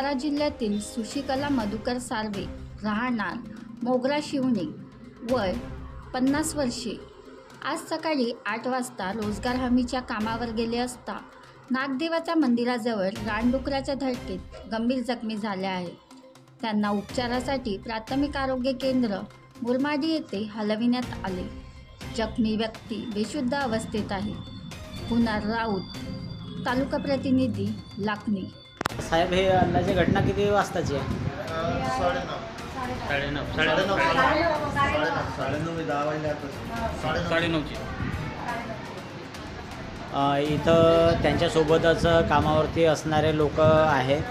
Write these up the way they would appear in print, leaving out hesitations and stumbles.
सातारा जिल्ह्यातील सुशिकला मधुकर सार्वे राहणार मोगरा शिवणे वय 50 वर्षे आज सकाळी 8 वाजता रोजगार हमीच्या कामावर गेले असता नागदेवाच्या मंदिराजवळ रानडुकराच्या धडकेत गंभीर जखमी झाले आहेत। त्यांना उपचारासाठी प्राथमिक आरोग्य केंद्र मुरमाडी येथे हलविण्यात आले। जखमी व्यक्ती बेशुद्ध अवस्थेत आहे। पुनार राऊत तालुका प्रतिनिधी लाखनी। साहेब हे अंदाजे घटना किती वाजताची आहे? 9:30 इथं त्यांच्यासोबतच कामावरती असणारे लोक आहेत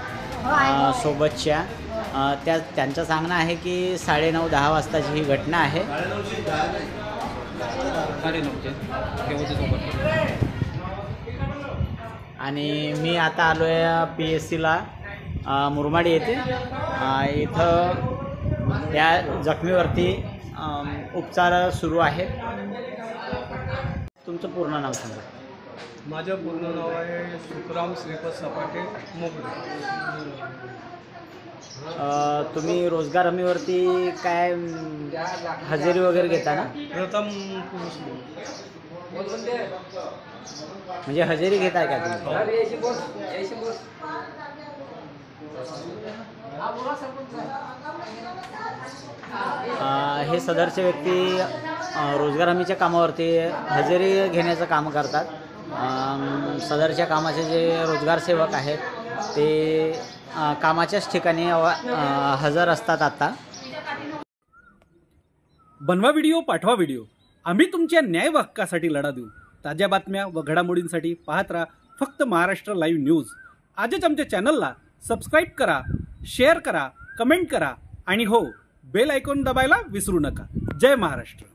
सोबतच्या त्यांचं सांगणं आहे की 9:30-10 वाजताची ही घटना आहे। आणि मी आता आलो आहे PSCला मुरमाडी येथे। इथं या जखमीवरती उपचार सुरू आहेत। तुमचं पूर्ण नाव सांगा। माझं पूर्ण नाव आहे सुखराम श्रीपद सपाटे मोगरे। तुम्ही रोजगार हमीवरती काय हजेरी वगैरे घेता ना? प्रथम पुरुष म्हणजे हजेरी घेताय का तुम्ही? हे सदरचे व्यक्ती रोजगार हमीच्या कामावरती हजेरी घेण्याचं काम करतात। सदरच्या कामाचे जे रोजगार सेवक आहेत ते कामाच्याच ठिकाणी हजर असतात। आता बनवा व्हिडिओ, पाठवा व्हिडिओ, आम्ही तुमच्या न्याय व हक्कासाठी लढा देऊ। ताज्या बातम्या व घडामोडींसाठी पाहत राहा फक्त महाराष्ट्र लाईव्ह न्यूज। आजच आमच्या चॅनलला सबस्क्राईब करा, शेअर करा, कमेंट करा आणि हो, बेल आयकॉन दबायला विसरू नका। जय महाराष्ट्र।